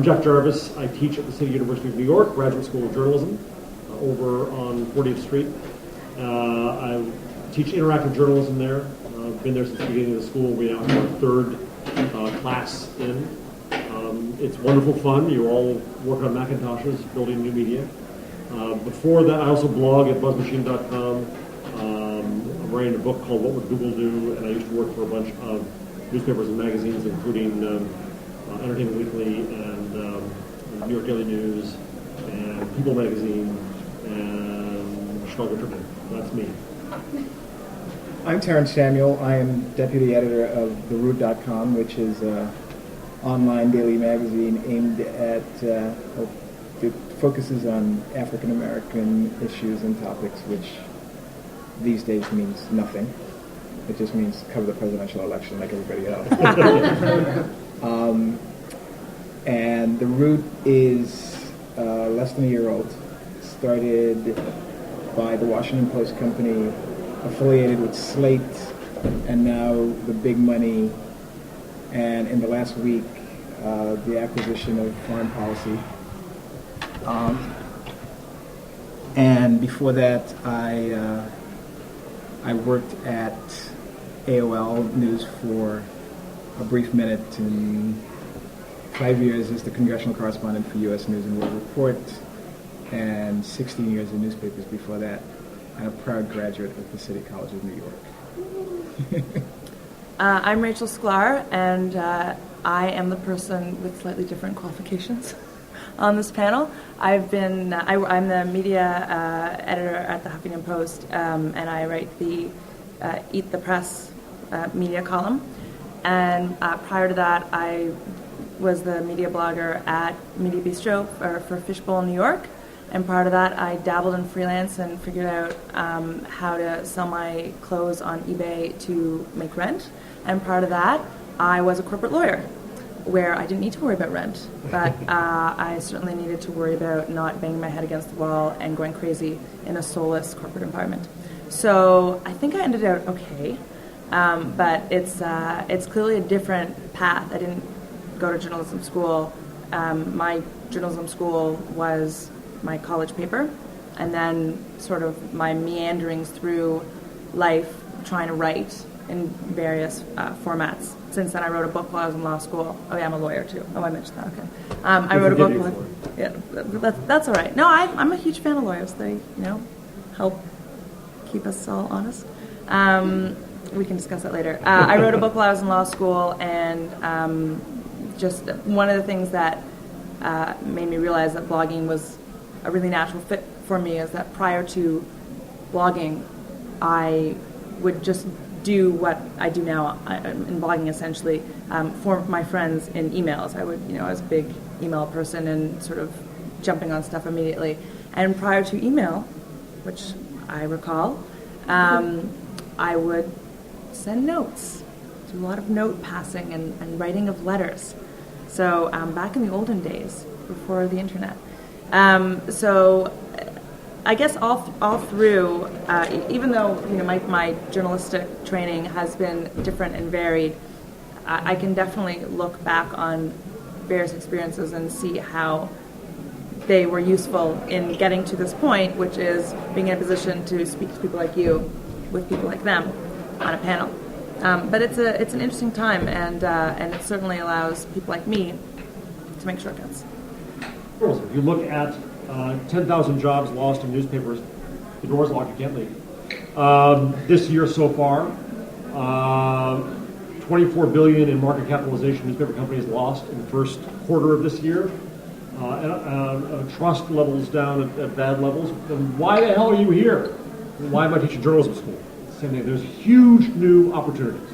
I'm Jeff Jarvis. I teach at the City University of New York, Graduate School of Journalism, over on 40th Street. I teach interactive journalism there. I've been there since the beginning of the school. We now have our third class in. It's wonderful fun. You all work on Macintoshes, building new media. Before that, I also blog at buzzmachine.com. I'm writing a book called What Would Google Do? And I used to work for a bunch of newspapers and magazines, including Entertainment Weekly and New York Daily News and People Magazine and Chicago Tribune. That's me. I'm Terrence Samuel. I am deputy editor of TheRoot.com, which is an online daily magazine aimed at, it focuses on African American issues and topics, which these days means nothing. It just means cover the presidential election like everybody else. And The Root is less than a year old. Started by the Washington Post Company, affiliated with Slate, and now the big money, and in the last week, the acquisition of Foreign Policy. And before that, I worked at AOL News for a brief minute, and 5 years as the congressional correspondent for U.S. News and World Report, and 16 years in newspapers before that, and a proud graduate of the City College of New York. I'm Rachel Sklar, and I am the person with slightly different qualifications on this panel. I'm the media editor at the Huffington Post, and I write the Eat the Press media column. And prior to that, I was the media blogger at Media Bistro for Fishbowl New York. And prior to that, I dabbled in freelance and figured out how to sell my clothes on eBay to make rent. And prior to that, I was a corporate lawyer, where I didn't need to worry about rent, but I certainly needed to worry about not banging my head against the wall and going crazy in a soulless corporate environment. So I think I ended out okay, but it's clearly a different path. I didn't go to journalism school. My journalism school was my college paper, and then sort of my meanderings through life trying to write in various formats. Since then, I wrote a book while I was in law school. Oh yeah, I'm a lawyer too. Oh, I mentioned that. Okay. I wrote a book. Yeah, that's all right. No, I'm a huge fan of lawyers. They, help keep us all honest. We can discuss that later. I wrote a book while I was in law school, and just one of the things that made me realize that blogging was a really natural fit for me is that prior to blogging, I would just do what I do now in blogging, essentially, for my friends in emails. I was a big email person and sort of jumping on stuff immediately. And prior to email, which I recall, I would send notes, do a lot of note passing and writing of letters. So back in the olden days, before the internet. So I guess all through, even though my journalistic training has been different and varied, I can definitely look back on various experiences and see how they were useful in getting to this point, which is being in a position to speak to people like you, with people like them, on a panel. But it's an interesting time, and it certainly allows people like me to make shortcuts. If you look at 10,000 jobs lost in newspapers, the door's locked, you can't leave. This year so far, $24 billion in market capitalization newspaper companies lost in the first quarter of this year. Trust levels down at bad levels. Then why the hell are you here? Why am I teaching journalism school? Same thing. There's huge new opportunities.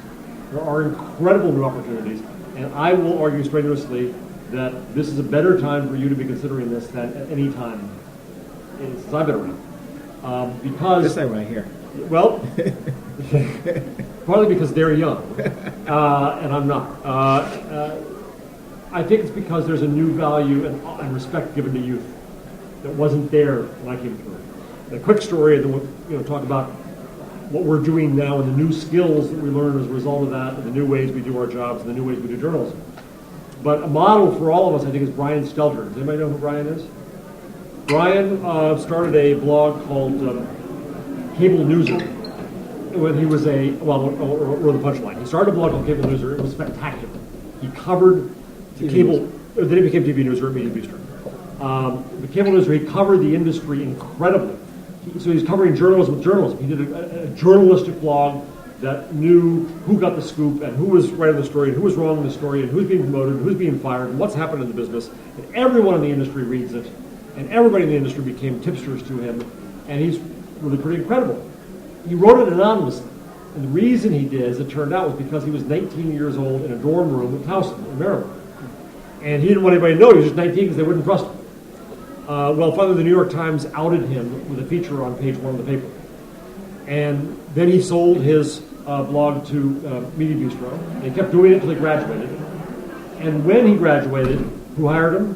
There are incredible new opportunities, and I will argue strenuously that this is a better time for you to be considering this than at any time since I've been around. Because this I want to hear. Well, partly because they're young, and I'm not. I think it's because there's a new value and respect given to youth that wasn't there when I came through. The quick story, and then we'll talk about what we're doing now and the new skills that we learn as a result of that, and the new ways we do our jobs, and the new ways we do journalism. But a model for all of us, I think, is Brian Stelter. Does anybody know who Brian is? Brian started a blog called Cable Newser when he was or the punchline. He started a blog called Cable Newser. It was spectacular. He covered the cable. Then it became TV Newser at Media Bistro. The Cable Newser, he covered the industry incredibly. So he's covering journalism with journalism. He did a journalistic blog that knew who got the scoop and who was right in the story and who was wrong in the story and who's being promoted and who's being fired and what's happened in the business. And everyone in the industry reads it, and everybody in the industry became tipsters to him, and he's really pretty incredible. He wrote it anonymously, and the reason he did, as it turned out, was because he was 19 years old in a dorm room in Towson, in Maryland. And he didn't want anybody to know he was just 19 because they wouldn't trust him. Well, finally the New York Times outed him with a feature on page 1 of the paper. And then he sold his blog to Media Bistro. And he kept doing it until he graduated. And when he graduated, who hired him?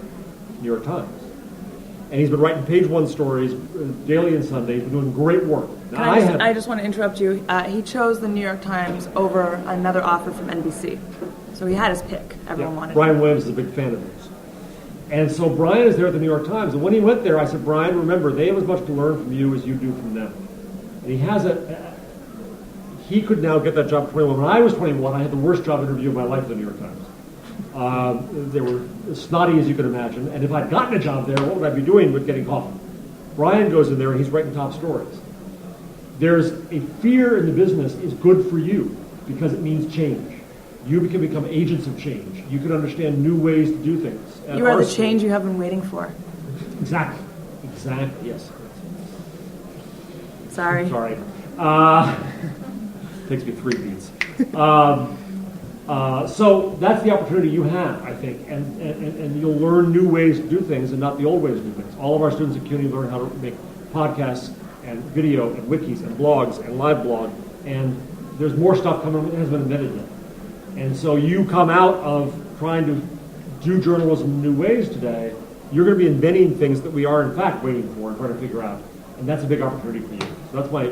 New York Times. And he's been writing page 1 stories daily and Sunday. He's been doing great work. Now, I just want to interrupt you. He chose the New York Times over another offer from NBC. So he had his pick. Everyone wanted Brian him. Williams is a big fan of his. And so Brian is there at the New York Times. And when he went there, I said, Brian, remember, they have as much to learn from you as you do from them. And he has he could now get that job at 21. When I was 21, I had the worst job interview of my life at the New York Times. They were as snotty as you could imagine. And if I'd gotten a job there, what would I be doing but getting coffee? Brian goes in there and he's writing top stories. There's a fear in the business is good for you because it means change. You can become agents of change. You can understand new ways to do things. You are the change you have been waiting for. Exactly. Yes. Sorry. Takes me 3 beats. So that's the opportunity you have, I think, and you'll learn new ways to do things and not the old ways to do things. All of our students at CUNY learn how to make podcasts and video and wikis and blogs and live blog, and there's more stuff coming that hasn't been invented yet. And so you come out of trying to do journalism in new ways today, you're going to be inventing things that we are in fact waiting for and trying to figure out. And that's a big opportunity for you. So that's my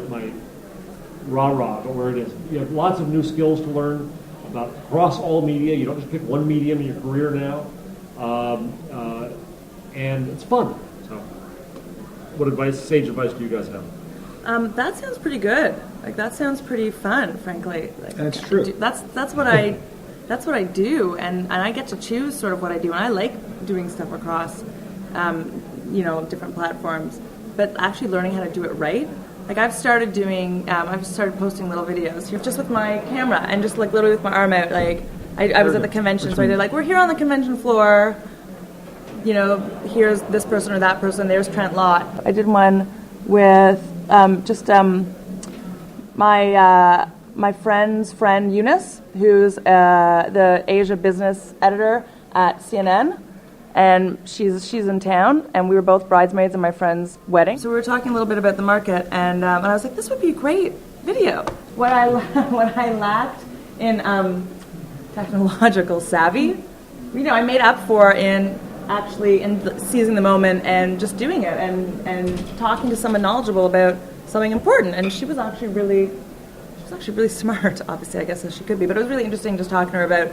rah-rah, but where it is. You have lots of new skills to learn about across all media. You don't just pick one medium in your career now. And it's fun. So what sage advice do you guys have? That sounds pretty good. Like that sounds pretty fun, frankly. Like, That's true. That's what I do, and I get to choose sort of what I do, and I like doing stuff across, different platforms. But actually learning how to do it right. Like I've started posting little videos just with my camera and just like literally with my arm out. Like I was at the convention, so I did like, we're here on the convention floor. Here's this person or that person. There's Trent Lott. I did one with my friend's friend Eunice, who's the Asia business editor at CNN, and she's in town, and we were both bridesmaids in my friend's wedding. So we were talking a little bit about the market, and I was like, this would be a great video. What I lacked in technological savvy, I made up for in seizing the moment and just doing it and talking to someone knowledgeable about something important. And she was actually really smart, obviously, I guess, as she could be. But it was really interesting just talking to her about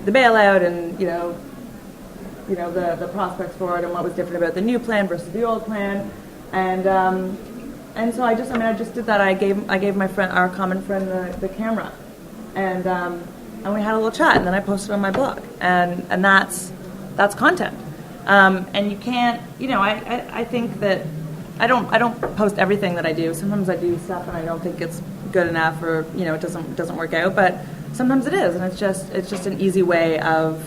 the bailout and, the prospects for it and what was different about the new plan versus the old plan. And so I just did that. I gave my friend, our common friend, the camera. And we had a little chat, and then I posted on my blog. And that's content. And you can't, I think that I don't post everything that I do. Sometimes I do stuff and I don't think it's good enough, or it doesn't work out. But sometimes it is, and it's just an easy way of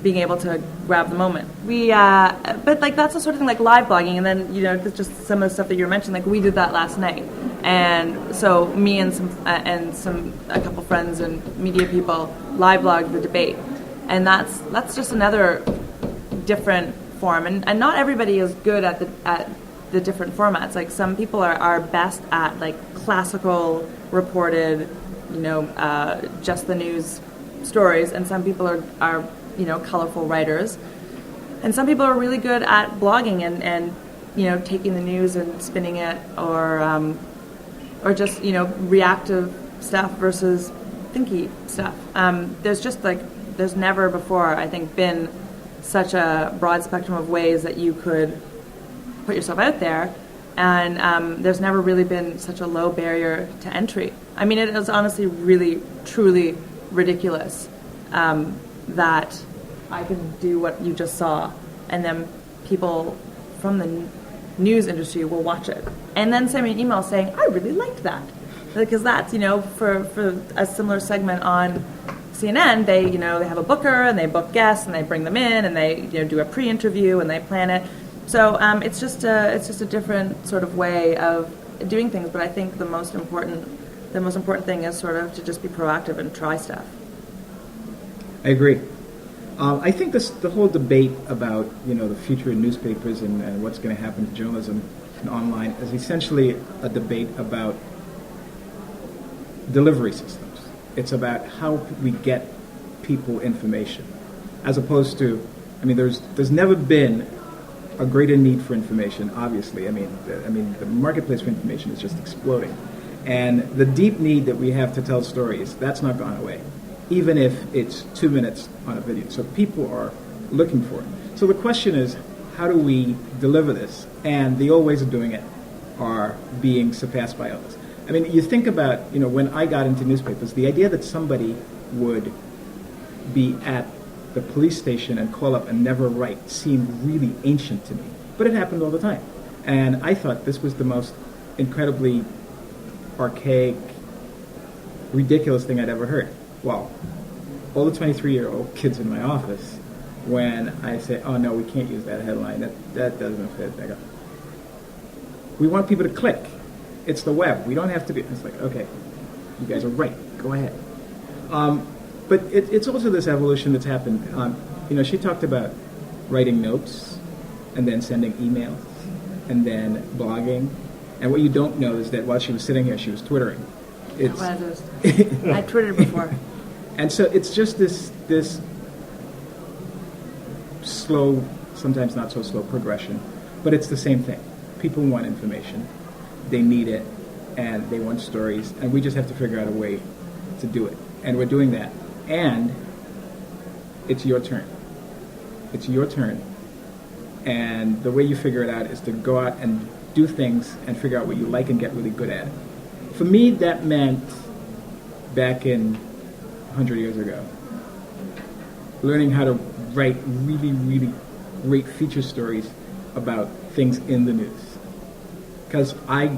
being able to grab the moment. But like that's the sort of thing like live blogging, and then just some of the stuff that you were mentioning. Like we did that last night, and so me and a couple friends and media people live blogged the debate, and that's just another different form, and not everybody is good at the different formats. Like some people are best at like classical reported, just the news stories, and some people are colorful writers, and some people are really good at blogging and taking the news and spinning it, or reactive stuff versus thinky stuff. There's just like there's never before, I think, been such a broad spectrum of ways that you could put yourself out there, and there's never really been such a low barrier to entry. I mean, it is honestly really, truly ridiculous that I can do what you just saw, and then people from the news industry will watch it and then send me an email saying, I really liked that. Because that's, for a similar segment on CNN, they have a booker and they book guests and they bring them in and they do a pre-interview and they plan it. So it's just a different sort of way of doing things. But I think the most important thing is sort of to just be proactive and try stuff. I agree. I think the whole debate about the future of newspapers and what's going to happen to journalism and online is essentially a debate about delivery systems. It's about how we get people information, as opposed to, there's never been a greater need for information. Obviously, the marketplace for information is just exploding, and the deep need that we have to tell stories, that's not gone away, even if it's 2 minutes on a video. So people are looking for it. So the question is, how do we deliver this? And the old ways of doing it are being surpassed by others. You think about, when I got into newspapers, the idea that somebody would be at the police station and call up and never write seemed really ancient to me. But it happened all the time. And I thought this was the most incredibly archaic, ridiculous thing I'd ever heard. Well, all the 23-year-old kids in my office, when I say, oh no, we can't use that headline, that doesn't fit. I go, we want people to click. It's the web. We don't have to be. It's like, okay, you guys are right. Go ahead. But it's also this evolution that's happened. She talked about writing notes and then sending emails and then blogging. And what you don't know is that while she was sitting here, she was Twittering. I Twittered before. And so it's just this slow, sometimes not so slow progression. But it's the same thing. People want information. They need it, and they want stories, and we just have to figure out a way to do it. And we're doing that. And it's your turn. It's your turn. And the way you figure it out is to go out and do things and figure out what you like and get really good at it. For me, that meant, back in 100 years ago, learning how to write really, really great feature stories about things in the news. Because I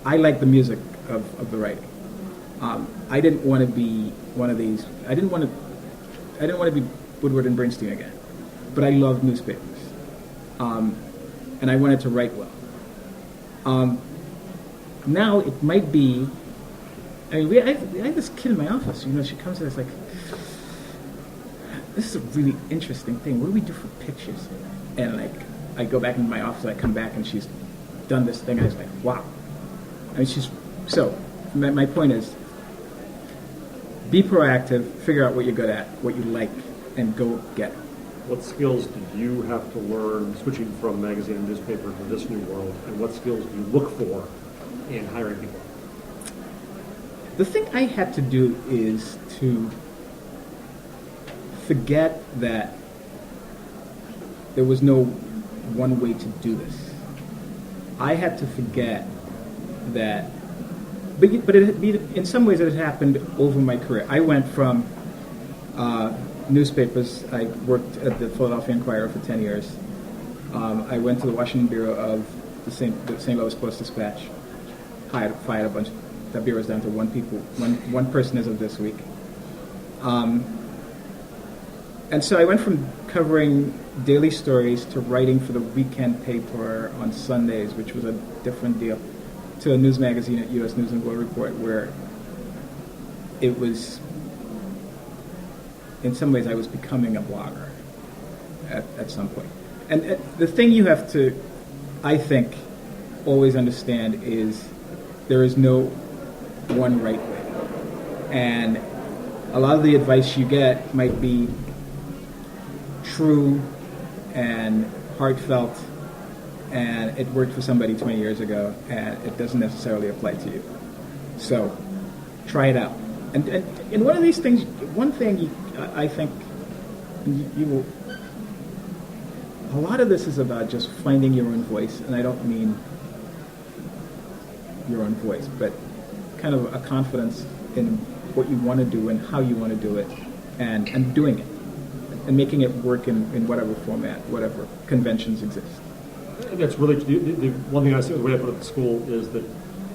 like the music of the writing. I didn't want to be one of these. I didn't want to be Woodward and Bernstein again. But I loved newspapers, and I wanted to write well. Now it might be. I have this kid in my office. She comes in. It's like, this is a really interesting thing. What do we do for pictures? And I go back into my office. I come back and she's done this thing. I was like, wow. My point is, be proactive, figure out what you're good at, what you like, and go get it. What skills did you have to learn switching from magazine and newspaper to this new world, and what skills do you look for in hiring people? The thing I had to do is to forget that there was no one way to do this. I had to forget that, but in some ways it had happened over my career. I went from newspapers. I worked at the Philadelphia Inquirer for 10 years. I went to the Washington Bureau of the St. Louis Post-Dispatch. Fired a bunch. That bureau's down to one person as of this week. And so I went from covering daily stories to writing for the weekend paper on Sundays, which was a different deal, to a news magazine at U.S. News and World Report, where it was, in some ways, I was becoming a blogger at some point. And the thing you have to, I think, always understand is there is no one right way. And a lot of the advice you get might be true and heartfelt, and it worked for somebody 20 years ago, and it doesn't necessarily apply to you. So try it out. And one of these things, one thing I think you will. A lot of this is about just finding your own voice, and I don't mean your own voice, but kind of a confidence in what you want to do and how you want to do it, and doing it, and making it work in whatever format, whatever conventions exist. That's really the one thing I see the way I put it at the school is that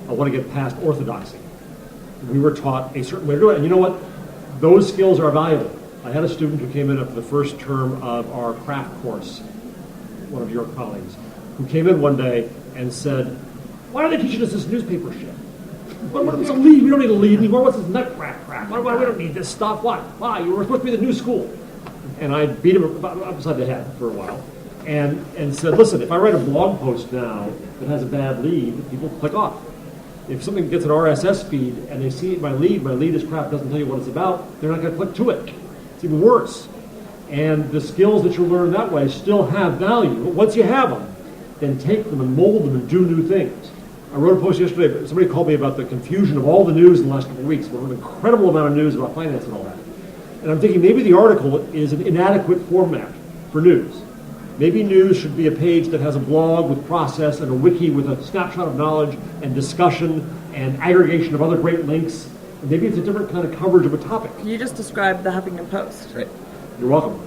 I want to get past orthodoxy. We were taught a certain way to do it, and you know what? Those skills are valuable. I had a student who came in for the first term of our craft course, one of your colleagues, who came in one day and said, "Why are they teaching us this newspaper shit? What's a lead? We don't need a lead anymore. What's this nut crack crap? Why we don't need this stuff? Why? You were supposed to be the new school." And I beat him upside the head for a while and said, "Listen, if I write a blog post now that has a bad lead, people click off. If something gets an RSS feed and they see my lead is crap, doesn't tell you what it's about, they're not going to click to it. It's even worse. And the skills that you learn that way still have value. But once you have them, then take them and mold them and do new things." I wrote a post yesterday, somebody called me about the confusion of all the news in the last couple of weeks. An incredible amount of news about finance and all that. And I'm thinking maybe the article is an inadequate format for news. Maybe news should be a page that has a blog with process and a wiki with a snapshot of knowledge and discussion and aggregation of other great links. And maybe it's a different kind of coverage of a topic. You just described the Huffington Post. Right. You're welcome.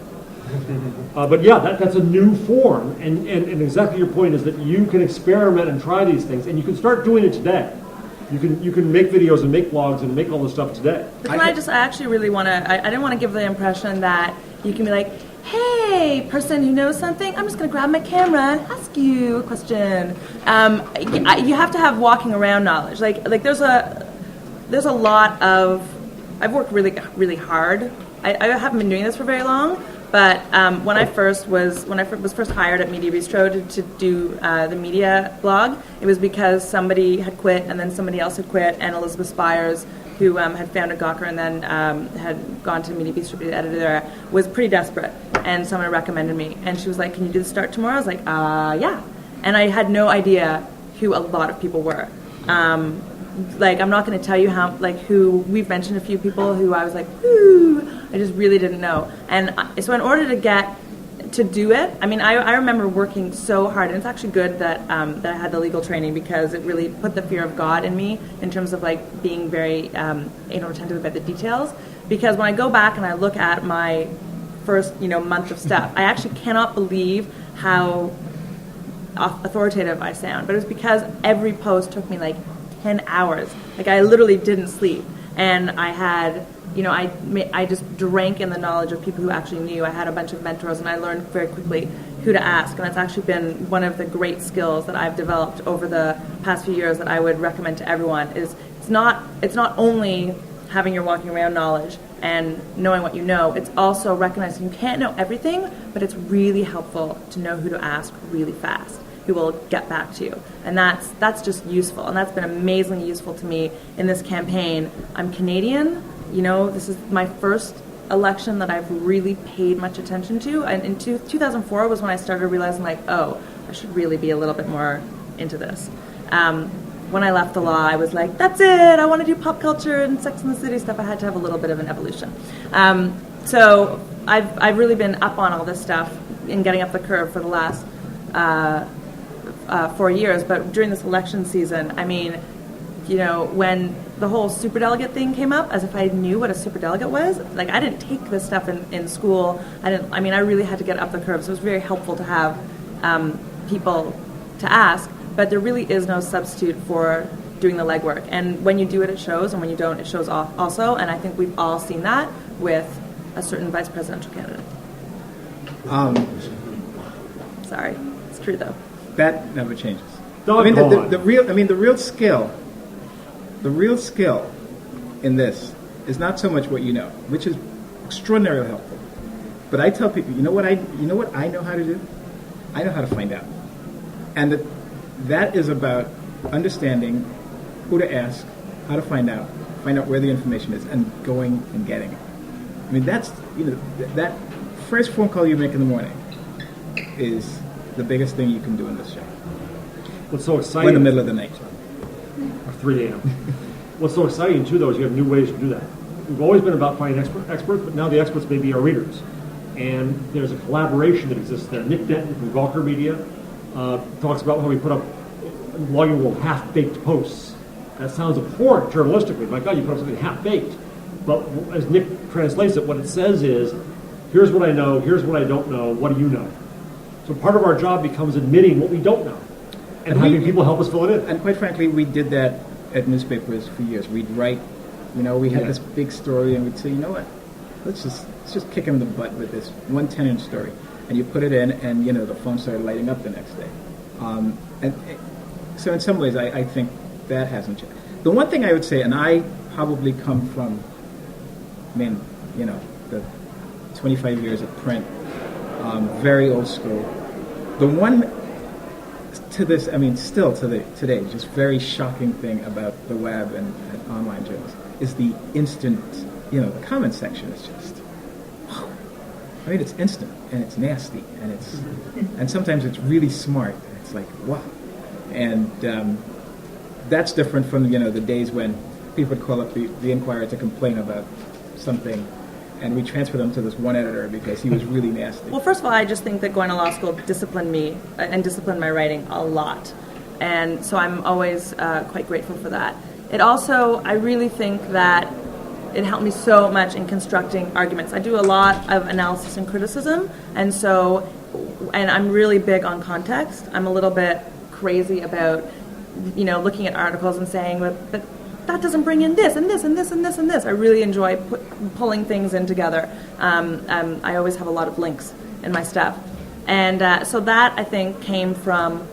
But yeah, that's a new form. And exactly your point is that you can experiment and try these things. And you can start doing it today. You can make videos and make blogs and make all this stuff today. But I actually really want to, I didn't want to give the impression that you can be like, "Hey, person who knows something, I'm just going to grab my camera and ask you a question." You have to have walking around knowledge. Like there's a lot of, I've worked really, really hard. I haven't been doing this for very long, but when I was first hired at Media Bistro to do the media blog, it was because somebody had quit and then somebody else had quit, and Elizabeth Spires, who had founded Gawker and then had gone to Media Bistro to be the editor there, was pretty desperate, and someone recommended me, and she was like, "Can you do the start tomorrow?" I was like, "Yeah," and I had no idea who a lot of people were. I'm not going to tell you who we've mentioned a few people who I was like, "Ooh," I just really didn't know, and so in order to do it, I mean, I remember working so hard, and it's actually good that I had the legal training because it really put the fear of God in me in terms of being very attentive about the details. Because when I go back and I look at my first month of stuff, I actually cannot believe how authoritative I sound. But it was because every post took me 10 hours. I literally didn't sleep, and I had. I just drank in the knowledge of people who actually knew. I had a bunch of mentors, and I learned very quickly who to ask. And that's actually been one of the great skills that I've developed over the past few years that I would recommend to everyone. Is it's not only having your walking around knowledge and knowing what you know. It's also recognizing you can't know everything, but it's really helpful to know who to ask really fast, who will get back to you. And that's just useful. And that's been amazingly useful to me in this campaign. I'm Canadian. This is my first election that I've really paid much attention to. And in 2004 was when I started realizing, I should really be a little bit more into this. When I left the law, I was like, that's it. I want to do pop culture and Sex and the City stuff. I had to have a little bit of an evolution. So I've really been up on all this stuff and getting up the curve for the last 4 years. But during this election season, I mean, when the whole superdelegate thing came up, as if I knew what a superdelegate was. I didn't take this stuff in school. I really had to get up the curve. So it was very helpful to have people to ask. But there really is no substitute for doing the legwork. And when you do it, it shows. And when you don't, it shows also. And I think we've all seen that with a certain vice presidential candidate. Sorry, it's true though. That never changes. The real skill in this is not so much what you know, which is extraordinarily helpful. But I tell people, you know what I know how to do? I know how to find out. And that is about understanding who to ask, how to find out where the information is, and going and getting it. I mean, that's, that first phone call you make in the morning is the biggest thing you can do in this show. What's so exciting? In the middle of the night. Or 3 a.m. What's so exciting, too, though, is you have new ways to do that. We've always been about finding experts, but now the experts may be our readers. And there's a collaboration that exists there. Nick Denton from Gawker Media talks about how we put up blogging world half-baked posts. That sounds abhorrent journalistically. My God, you put up something half-baked. But as Nick translates it, what it says is, here's what I know, here's what I don't know, what do you know? So part of our job becomes admitting what we don't know and having people help us fill it in. And quite frankly, we did that at newspapers for years. We'd write, we had this big story, and we'd say, you know what, let's just kick him in the butt with this 10-inch story. And you put it in, and the phone started lighting up the next day. So in some ways, I think that hasn't changed. The one thing I would say, and I probably come from, the 25 years of print, very old school. The one to this, still today, just very shocking thing about the web and online journals is the instant, the comment section is just, wow. It's instant and it's nasty and sometimes it's really smart. It's like, wow. And that's different from, the days when people would call up the Inquirer to complain about something, and we transfer them to this one editor because he was really nasty. Well, first of all, I just think that going to law school disciplined me and disciplined my writing a lot. And so I'm always quite grateful for that. It also, I really think that it helped me so much in constructing arguments. I do a lot of analysis and criticism, and I'm really big on context. I'm a little bit crazy about, looking at articles and saying, but that doesn't bring in this and this and this and this and this. I really enjoy pulling things in together. I always have a lot of links in my stuff. And so that, I think, came from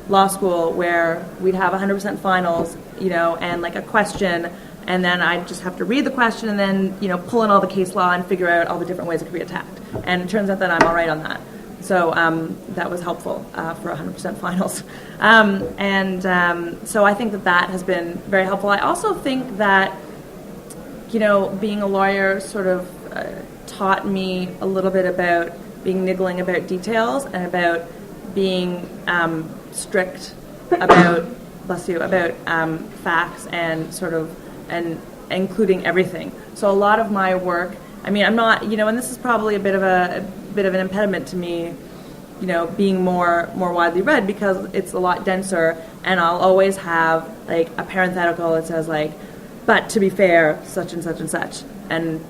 law school, where we'd have 100% finals, and like a question, and then I'd just have to read the question and then, pull in all the case law and figure out all the different ways it could be attacked. And it turns out that I'm all right on that. So that was helpful for 100% finals. So I think that has been very helpful. I also think that, being a lawyer sort of taught me a little bit about being niggling about details and about being strict about, facts and sort of, and including everything. So a lot of my work, I'm not, and this is probably a bit of an impediment to me, being more widely read, because it's a lot denser, and I'll always have like a parenthetical that says like, but to be fair, such and such and such, and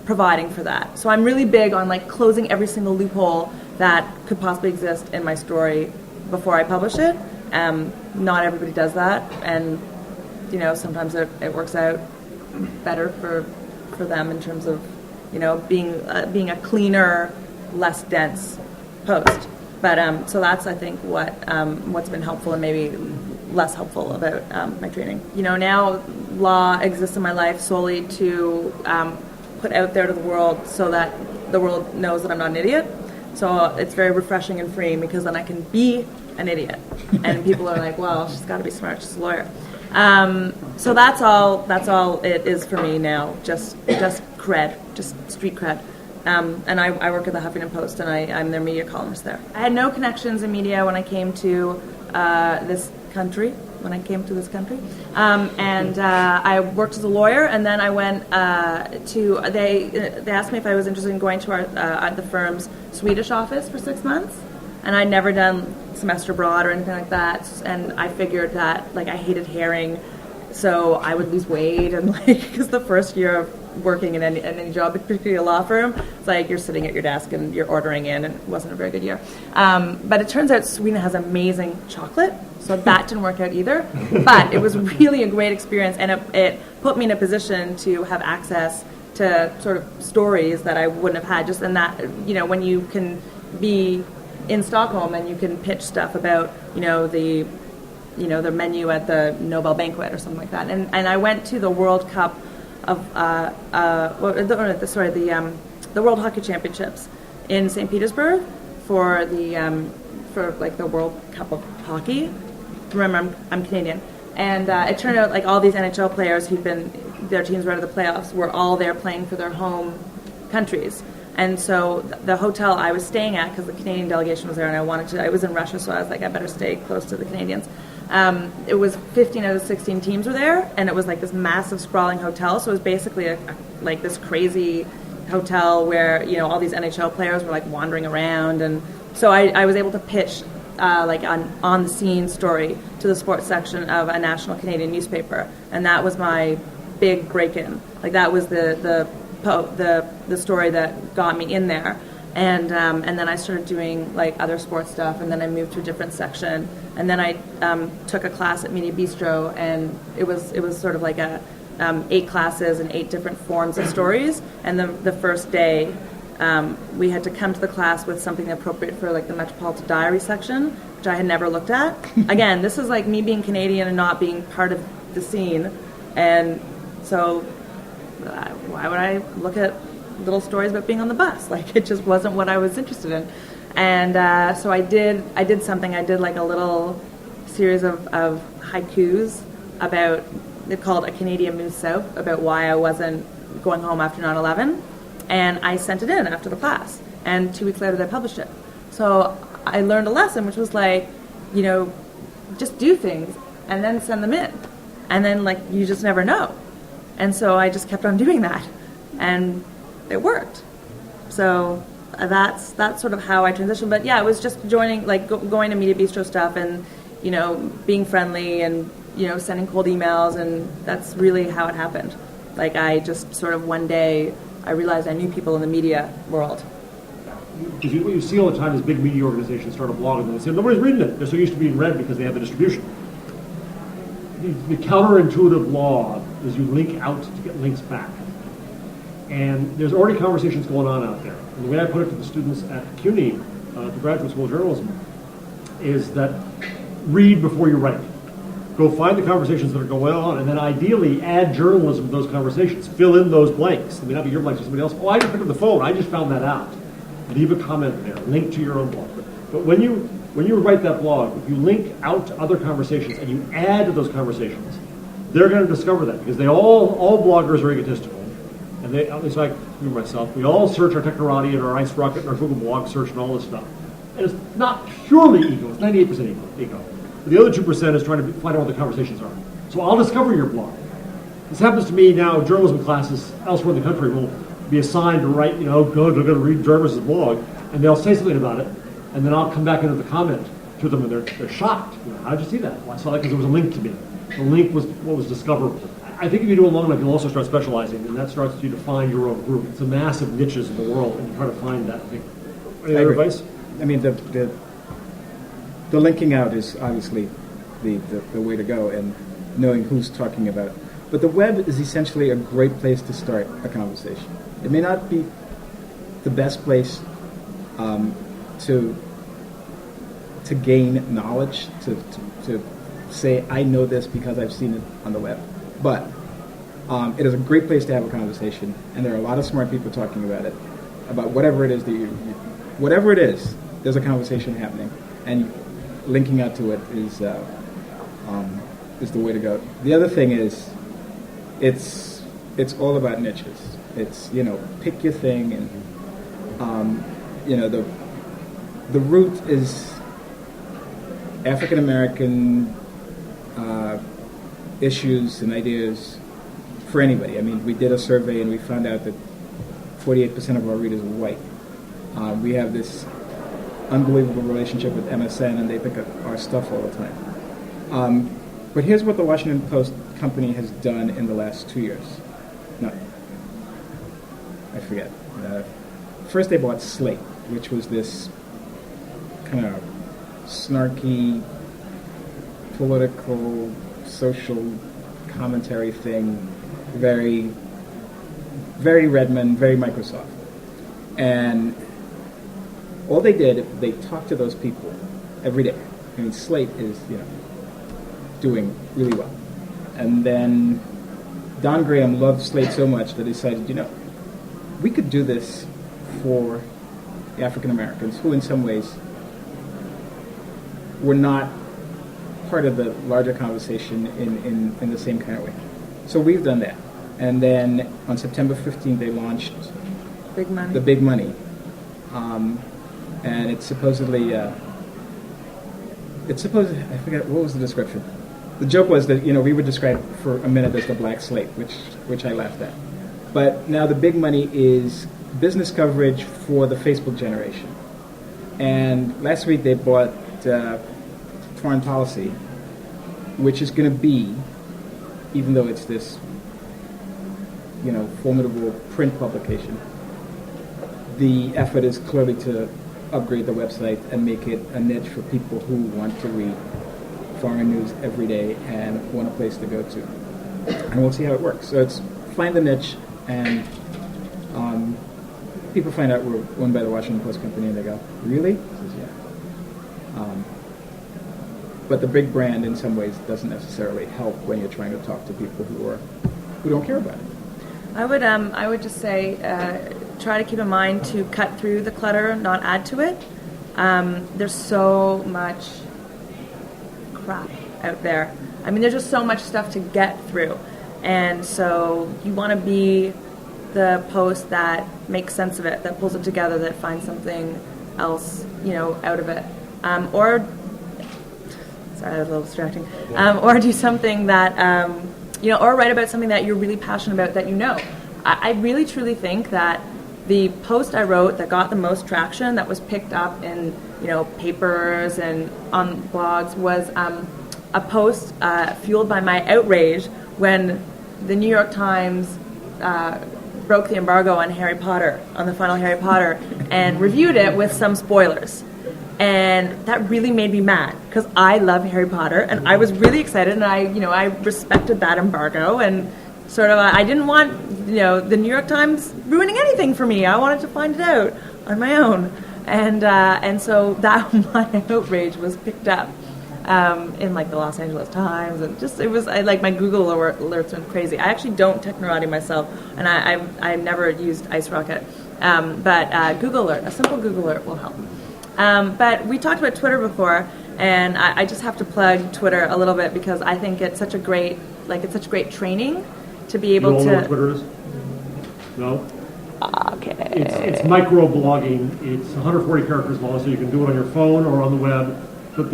providing for that. So I'm really big on like closing every single loophole that could possibly exist in my story before I publish it. Not everybody does that, and sometimes it works out better for them in terms of being a cleaner, less dense post. But so that's, I think, what's been helpful and maybe less helpful about my training. Now law exists in my life solely to put out there to the world so that the world knows that I'm not an idiot. So it's very refreshing and freeing, because then I can be an idiot, and people are like, well, she's got to be smart, she's a lawyer. So that's all it is for me now, just cred, just street cred. And I work at the Huffington Post, and I'm their media columnist there. I had no connections in media when I came to this country. I worked as a lawyer, and then I went they asked me if I was interested in going to the firm's Swedish office for 6 months, and I'd never done semester abroad or anything like that, and I figured that like I hated herring, so I would lose weight, and because the first year of working in any job, particularly a law firm, it's like you're sitting at your desk and you're ordering in, and it wasn't a very good year. But it turns out Sweden has amazing chocolate, so that didn't work out either. But it was really a great experience, and it put me in a position to have access to sort of stories that I wouldn't have had, just in that, when you can be in Stockholm and you can pitch stuff about, the menu at the Nobel banquet or something like that. And I went to the World Cup of the World Hockey Championships in St. Petersburg for the World Cup of Hockey. Remember, I'm Canadian, and it turned out like all these NHL players their teams were out of the playoffs, were all there playing for their home countries. And so the hotel I was staying at, because the Canadian delegation was there, and I was in Russia, so I was like, I better stay close to the Canadians. It was 15 out of 16 teams were there, and it was like this massive sprawling hotel, so it was basically like this crazy, hotel where, all these NHL players were like wandering around. And so I was able to pitch like on the scene story to the sports section of a national Canadian newspaper. And that was my big break-in. Like that was the story that got me in there. And then I started doing like other sports stuff, and then I moved to a different section, and then I took a class at Media Bistro, and it was sort of like a 8 classes and 8 different forms of stories. And the first day, we had to come to the class with something appropriate for like the Metropolitan Diary section, which I had never looked at. Again, this is like me being Canadian and not being part of the scene, and so why would I look at little stories about being on the bus? Like it just wasn't what I was interested in. And so I did something. I did like a little series of haikus about, they're called A Canadian Moves South, about why I wasn't going home after 9/11. And I sent it in after the class. And 2 weeks later they published it. So I learned a lesson, which was like, just do things and then send them in. And then like, you just never know. And so I just kept on doing that. And it worked. So that's sort of how I transitioned. But yeah, it was just joining, like going to Media Bistro stuff and, being friendly and, sending cold emails. And that's really how it happened. Like I just sort of one day, I realized I knew people in the media world. Because what you see all the time is big media organizations start a blog and they say, nobody's reading it. They're so used to being read because they have the distribution. The counterintuitive law is you link out to get links back. And there's already conversations going on out there. And the way I put it to the students at CUNY, the Graduate School of Journalism, is that read before you write. Go find the conversations that are going on, and then ideally add journalism to those conversations. Fill in those blanks. It may not be your blanks, but somebody else. Oh, I just picked up the phone. I just found that out. Leave a comment there. Link to your own blog. But when you write that blog, if you link out to other conversations and you add to those conversations, they're going to discover that because all bloggers are egotistical. And at least I, myself, we all search our Technorati and our Ice Rocket and our Google blog search and all this stuff. And it's not purely ego, it's 98% ego. But the other 2% is trying to find out what the conversations are. So I'll discover your blog. This happens to me now, journalism classes elsewhere in the country will be assigned to write, they're going to read Jarvis's blog, and they'll say something about it, and then I'll come back into the comment to them, and they're shocked. How did you see that? Well, I saw that because there was a link to me. The link was what was discoverable. I think if you do it long enough, you'll also start specializing, and that starts you to find your own group. It's a massive niches in the world, and you try to find that. Any other advice? I mean, the linking out is obviously the way to go, and knowing who's talking about it. But the web is essentially a great place to start a conversation. It may not be the best place to gain knowledge, to say, I know this because I've seen it on the web. But it is a great place to have a conversation, and there are a lot of smart people talking about it, about whatever it is that whatever it is, there's a conversation happening, and linking out to it is the way to go. The other thing is, it's all about niches. It's pick your thing, and the root is African American issues and ideas for anybody. I mean, we did a survey and we found out that 48% of our readers are white. We have this unbelievable relationship with MSN, and they pick up our stuff all the time. But here's what the Washington Post company has done in the last 2 years. No, I forget. First they bought Slate, which was this kind of snarky, political, social commentary thing, very, very Redmond, very Microsoft. And all they did, they talked to those people every day. I mean, Slate is, doing really well. And then Don Graham loved Slate so much that he decided, we could do this for the African Americans who in some ways were not part of the larger conversation in the same kind of way. So we've done that. And then on September 15th, they launched Big Money. The Big Money. And it's supposedly, I forget, what was the description? The joke was that, we were described for a minute as the black slate, which I laughed at. But But now the big money is business coverage for the Facebook generation. And last week they bought Foreign Policy, which is going to be, even though it's this, formidable print publication, the effort is clearly to upgrade the website and make it a niche for people who want to read foreign news every day and want a place to go to. And we'll see how it works. So it's find the niche, and people find out we're owned by the Washington Post Company, and they go, "Really?" I says, "Yeah." But the big brand, in some ways, doesn't necessarily help when you're trying to talk to people who don't care about it. I would just say try to keep in mind to cut through the clutter, not add to it. There's so much crap out there. I mean, there's just so much stuff to get through, and so you want to be the post that makes sense of it, that pulls it together, that finds something else, out of it, or sorry, that was a little distracting, or do something that, or write about something that you're really passionate about that I really truly think that the post I wrote that got the most traction, that was picked up in, papers and on blogs, was a post fueled by my outrage when the New York Times broke the embargo on Harry Potter, on the final Harry Potter, and reviewed it with some spoilers. And that really made me mad because I love Harry Potter and I was really excited, and I respected that embargo, and sort of I didn't want the New York Times ruining anything for me. I wanted to find it out on my own, and so that my outrage was picked up in like the Los Angeles Times, and my Google alerts went crazy. I actually don't Technorati myself, and I never used Ice Rocket, but Google Alert, a simple Google Alert will help. But we talked about Twitter before, and I just have to plug Twitter a little bit because I think it's such a great training to be able to. You all know what Twitter is? No? Okay. It's micro-blogging. It's 140 characters long, so you can do it on your phone or on the web. But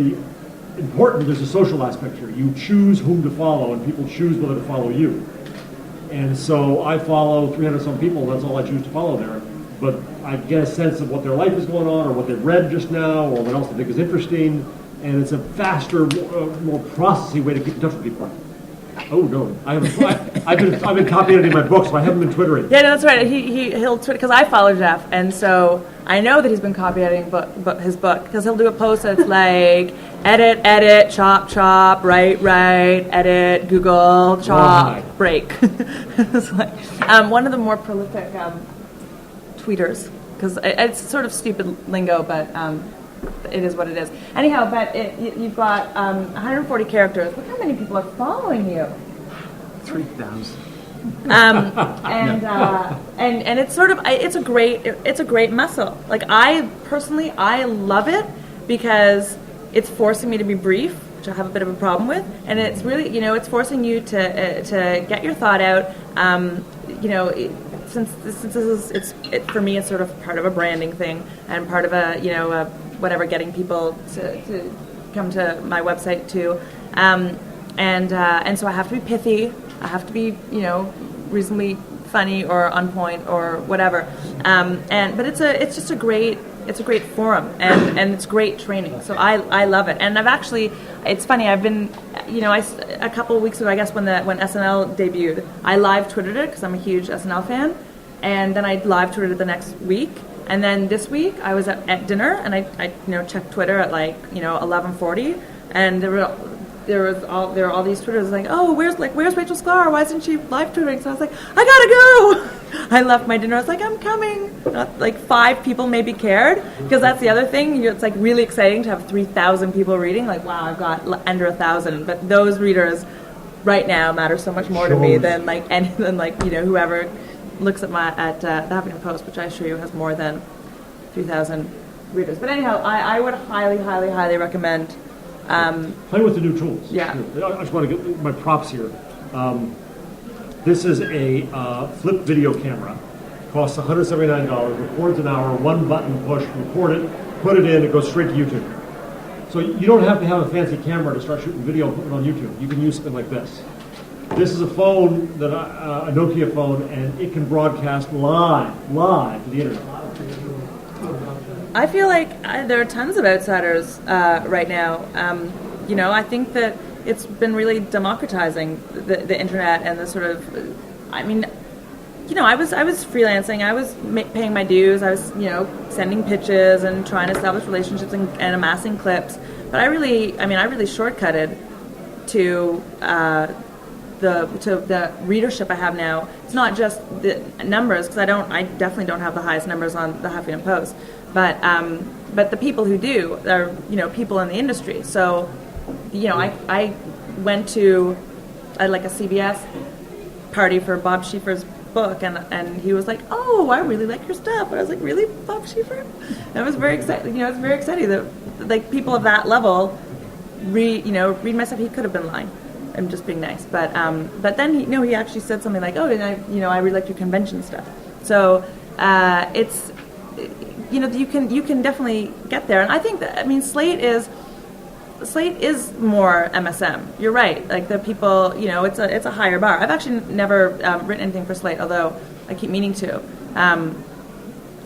there's a social aspect here. You choose whom to follow, and people choose whether to follow you. And so I follow 300-some people, that's all I choose to follow there. But I get a sense of what their life is going on, or what they've read just now, or what else they think is interesting. And it's a faster, more processy way to keep in touch with people. Oh no, I've been copy editing my books, so I haven't been twittering. Yeah, no, that's right. He'll tweet because I follow Jeff, and so I know that he's been copy editing his book because he'll do a post that's like edit, chop, write, edit, Google, chop, break. It's like one of the more prolific tweeters, because it's sort of stupid lingo, but it is what it is. Anyhow, but you've got 140 characters. Look how many people are following you. 3,000. And it's sort of it's a great muscle. Like I love it because it's forcing me to be brief, which I have a bit of a problem with, and it's really it's forcing you to get your thought out. Since this is for me, it's sort of part of a branding thing and part of a getting people to come to my website too, and so I have to be pithy. I have to be reasonably funny or on point or whatever. But it's just a great forum and it's great training. So I love it. And it's funny. I've been a couple of weeks ago, I guess when SNL debuted, I live Twittered it because I'm a huge SNL fan, and then I live Twittered it the next week. And then this week I was at dinner and I checked Twitter at 11:40, and there were all these Twitters like, oh, where's Rachel Sklar? Why isn't she live Twittering? So I was like, I gotta go. I left my dinner. I was like, I'm coming. Not 5 people maybe cared, because that's the other thing. It's really exciting to have 3,000 people reading. Like, wow, I've got under 1,000, but those readers right now matter so much more to me than whoever looks at the Huffington Post, which I assure you has more than 3,000 readers. But anyhow, I would highly, highly, highly recommend play with the new tools. Yeah. I just want to get my props here. This is a flip video camera. Costs $179, records an hour, one button push, record it, put it in, it goes straight to YouTube. So you don't have to have a fancy camera to start shooting video and put it on YouTube. You can use something like this. This is a phone that a Nokia phone, and it can broadcast live to the internet. I feel like there are tons of outsiders right now. I think that it's been really democratizing the internet and the sort of. I mean, I was freelancing. I was paying my dues. I was sending pitches and trying to establish relationships and amassing clips. But I really shortcutted to the readership I have now. It's not just the numbers, because I definitely don't have the highest numbers on the Huffington Post, but the people who do are people in the industry. So I went to a CBS party for Bob Schieffer's book, and he was like, "Oh, I really like your stuff." And I was like, "Really, Bob Schieffer?" And I was very excited. It was very exciting that people of that level read my stuff. He could have been lying. I'm just being nice, but then he actually said something like, "Oh, and I really like your convention stuff." So it's you can definitely get there, and I think that Slate is more MSM. You're right. Like the people, it's a higher bar. I've actually never written anything for Slate, although I keep meaning to.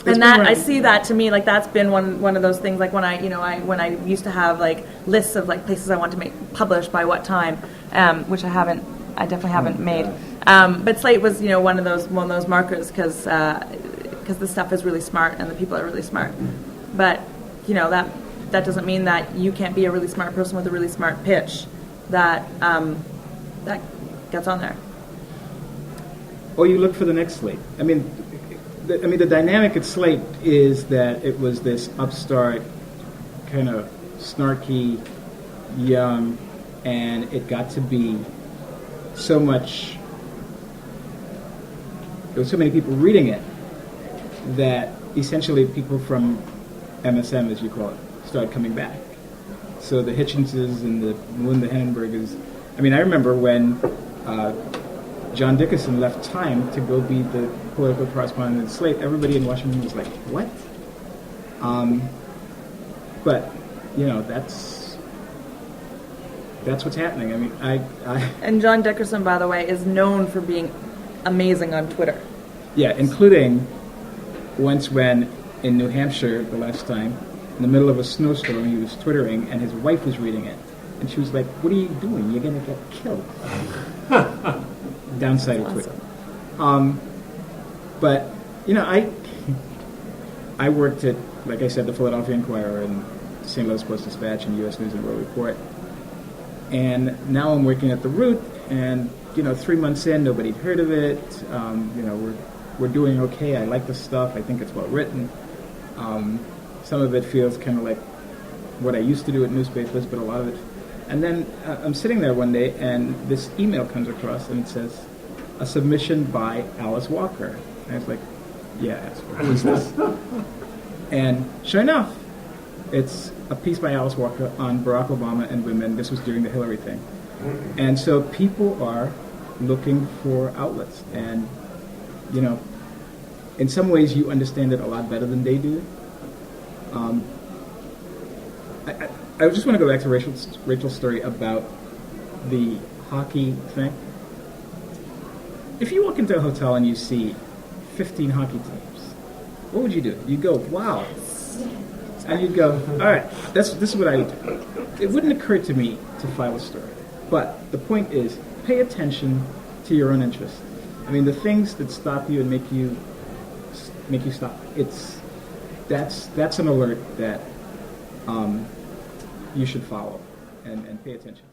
And that I see that to me that's been one of those things, like when I used to have lists of places I want to make published by what time, which I definitely haven't made. But Slate was one of those markers because the stuff is really smart and the people are really smart. But that doesn't mean that you can't be a really smart person with a really smart pitch that gets on there. Or you look for the next Slate. The dynamic at Slate is that it was this upstart, kind of snarky, young, and it got to be so much. There were so many people reading it that essentially people from MSM, as you call it, started coming back. So the Hitchinses and the Melinda Hindenburgers. I remember when John Dickerson left Time to go be the political correspondent at Slate, everybody in Washington was like, "What?" But that's what's happening. And John Dickerson, by the way, is known for being amazing on Twitter. Yeah, including once when in New Hampshire the last time, in the middle of a snowstorm, he was twittering, and his wife was reading it, and she was like, "What are you doing? You're gonna get killed." Downside of Twitter. But I worked at, like I said, the Philadelphia Inquirer and St. Louis Post-Dispatch and U.S. News and World Report, and now I'm working at the Root, and 3 months in, nobody'd heard of it. We're doing okay. I like the stuff. I think it's well written. Some of it feels kind of like what I used to do at newspapers, but a lot of it. And then I'm sitting there one day, and this email comes across, and it says, "A submission by Alice Walker." And I was like, "Yeah, who is this?" And sure enough, it's a piece by Alice Walker on Barack Obama and women. This was during the Hillary thing. And so people are looking for outlets. And, in some ways you understand it a lot better than they do. I just want to go back to Rachel's story about the hockey thing. If you walk into a hotel and you see 15 hockey teams, what would you do? You'd go, "Wow." And you'd go, "All right, this is what I would do." It wouldn't occur to me to file a story. But the point is, pay attention to your own interests. The things that stop you and make you stop. That's an alert that you should follow and pay attention to.